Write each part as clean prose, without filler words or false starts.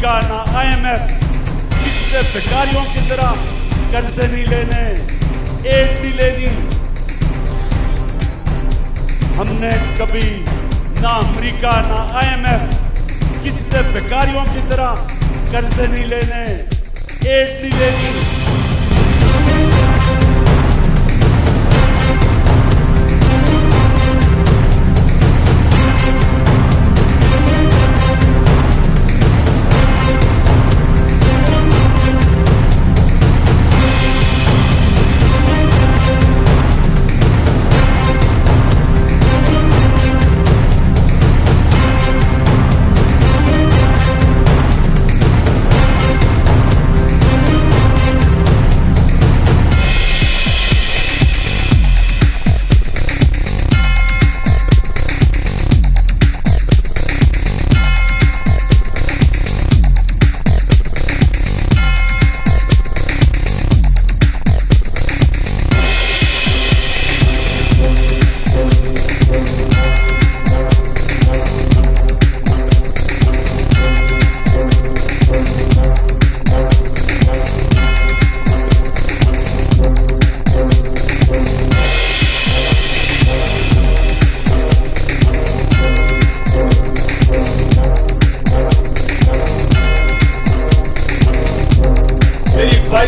America ना IMF, किससे भिखारियों की तरह कर्जे नहीं लेने, एड नहीं लेनी। हमने कभी ना अमेरिका ना IMF, किससे भिखारियों की तरह कर्जे नहीं लेने, एड नहीं लेनी।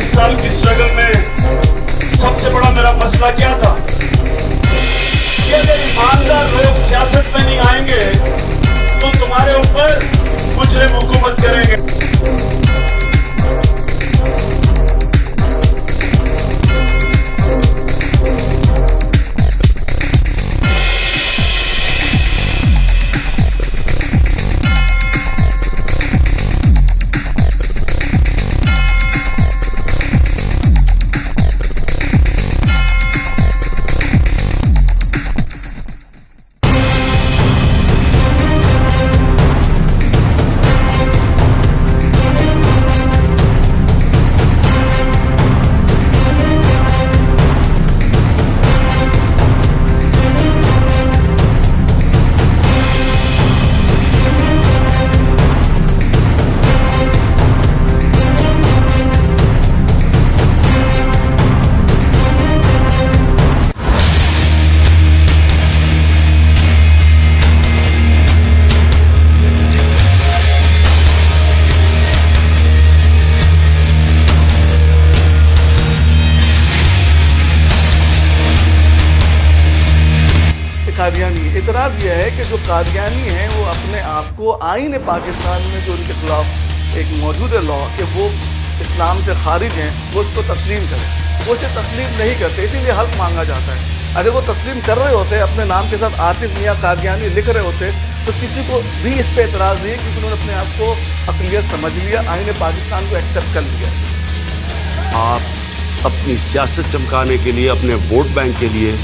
साल की स्ट्रगल में सबसे बड़ा मेरा मसला क्या था कि अगर ईमानदार लोग सियासत में नहीं आएंगे तो तुम्हारे ऊपर मुजरिम हुकूमत करेंगे। कादियानी इतराज यह है कि जो कादियानी हैं वो अपने आप को आईन पाकिस्तान में जो उनके खिलाफ एक मौजूद लॉ कि वो इस्लाम से खारिज हैं वो उसको तस्लीम करें, वो उसे तस्लीम नहीं करते, इसीलिए हल्फ मांगा जाता है। अगर वो तस्लीम कर रहे होते, अपने नाम के साथ आतिफ मियां कादियानी लिख रहे होते तो किसी को भी इस पर एतराज़ नहीं, क्योंकि उन्होंने अपने आप को अक़लियत समझ लिया, आईन पाकिस्तान को एक्सेप्ट कर लिया। आप अपनी सियासत चमकाने के लिए, अपने वोट बैंक के लिए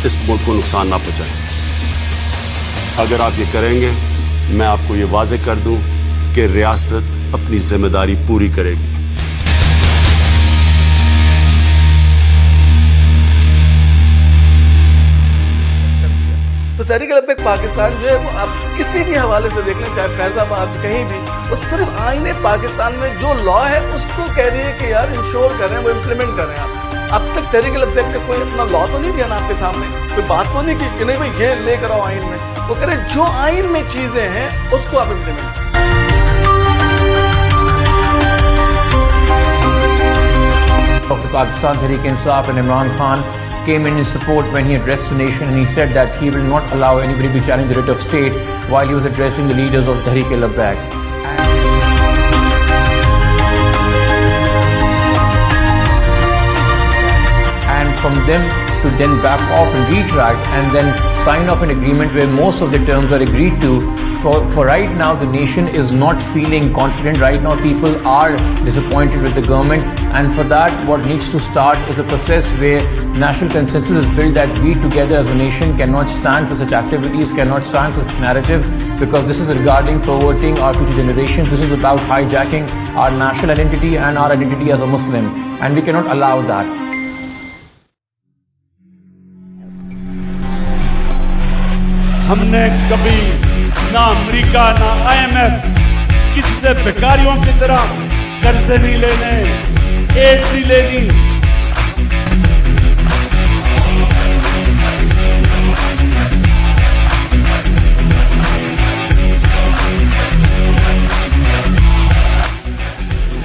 इस मुल्क को नुकसान ना पहुंचाएं। अगर आप ये करेंगे, मैं आपको ये वाज़ेह कर दूं कि रियासत अपनी जिम्मेदारी पूरी करेगी। तो तहरीक लब्बैक पाकिस्तान जो है वो आप किसी भी हवाले से देख लें, चाहे फैजाबाद कहीं भी, वो सिर्फ आईने पाकिस्तान में जो लॉ है उसको कह रही है कि यार इंश्योर कर रहे हैं, वो इम्प्लीमेंट कर रहे हैं। आप अब तक तहरीक लब्बैक ने कोई अपना लॉ तो नहीं दिया ना आपके सामने, कोई बात तो नहीं की कि नहीं भाई ये लेकर आओ आईन में। वो कह रहे जो आईन में चीजें हैं उसको आप इम्प्लीमेंट करें। Of the Pakistan Tehreek-e-Insaf and Imran Khan came in his support when he addressed the nation, and he said that he will not allow anybody to challenge the writ of state while he was addressing the leaders of Tehreek-e-Labbaik. And from them to then back off and retract and then sign off an agreement where most of the terms are agreed to. For right now, the nation is not feeling confident. Right now, people are disappointed with the government, and for that, what needs to start is a process where national consensus is built that we together as a nation cannot stand for such activities, cannot stand for such narrative, because this is regarding perverting our future generations. This is about hijacking our national identity and our identity as a Muslim, and we cannot allow that. हमने कभी ना America ना IMF, किसी से भिखारियों की तरह कर्ज नहीं लेने, एड नहीं लेनी।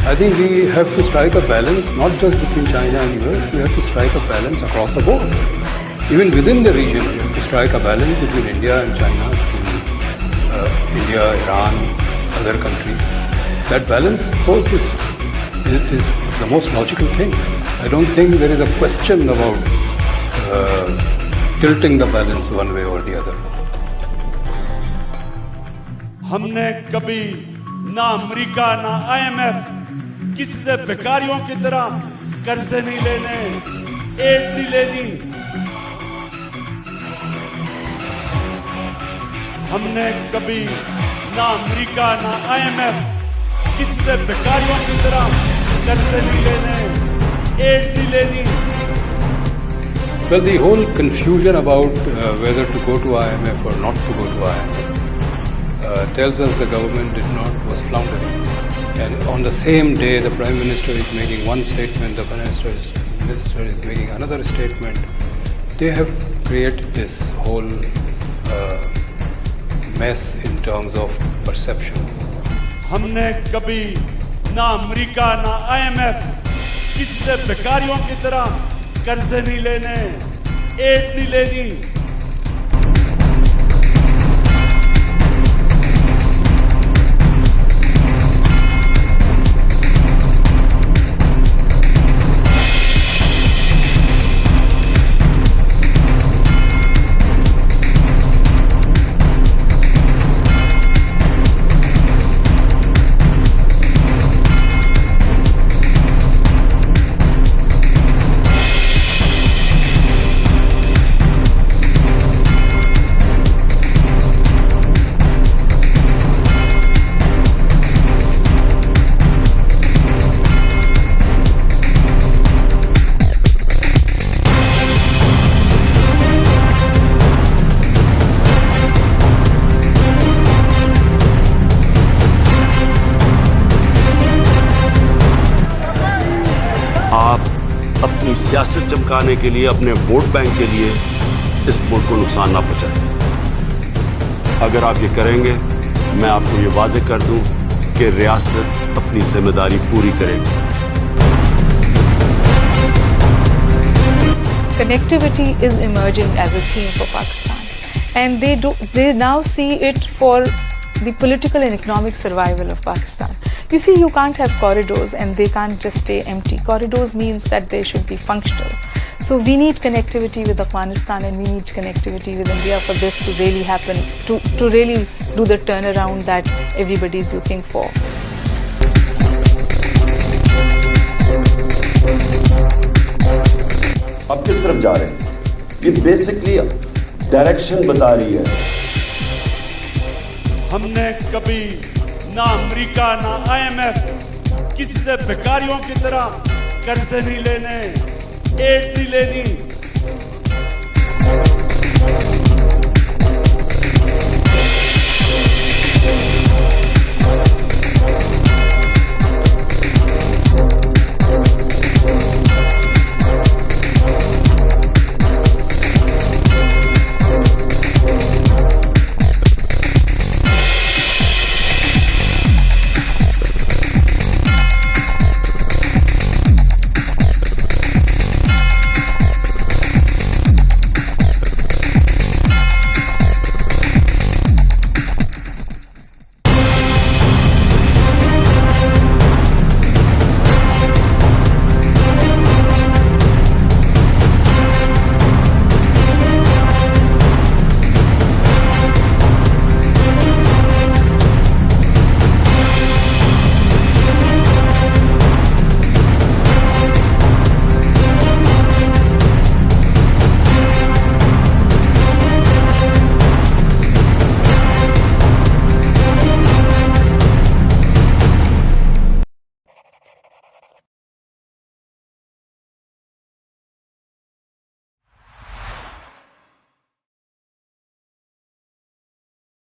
I think we have to strike a balance, not just between China and US, we have to strike a balance across the board. Even within the region, we have to strike a balance between India and China, between India, Iran, other countries. That balance, of course, is the most logical thing. I don't think there is a question about tilting the balance one way or the other. हमने कभी ना America ना IMF किसी से भिखारियों की तरह कर्ज नहीं लेने, एड नहीं लेनी। हमने कभी ना अमेरिका ना IMF किसी से भिखारियों की तरह कर्ज नहीं लेने, एड नहीं लेनी। Well, the whole confusion about whether to go to IMF or not to go to IMF tells us the government was floundering. And on the same day, the Prime Minister is making one statement, the Finance Minister is making another statement. They have created this whole mess in terms of perception. हमने कभी ना America ना IMF किसी से भिखारियों की तरह कर्ज नहीं लेने, एड नहीं लेनी। अपनी सियासत चमकाने के लिए, अपने वोट बैंक के लिए इस मुल्क को नुकसान ना पहुंचाए। अगर आप ये करेंगे, मैं आपको ये वाज़ेह कर दूं कि रियासत अपनी जिम्मेदारी पूरी करेगी। Connectivity is emerging as a theme for Pakistan, and they now see it for the political and economic survival of Pakistan. You see, you can't have corridors and they can't just stay empty. Corridors means that they should be functional. So we need connectivity with Afghanistan and we need connectivity with India for this to really happen, to really do the turnaround that everybody is looking for. अब किस तरफ जा रहे हैं? ये basically direction बता रही है। हमने कभी ना अमेरिका ना IMF किसी से भिखारियों की तरह कर्ज नहीं लेने, एड नहीं लेनी।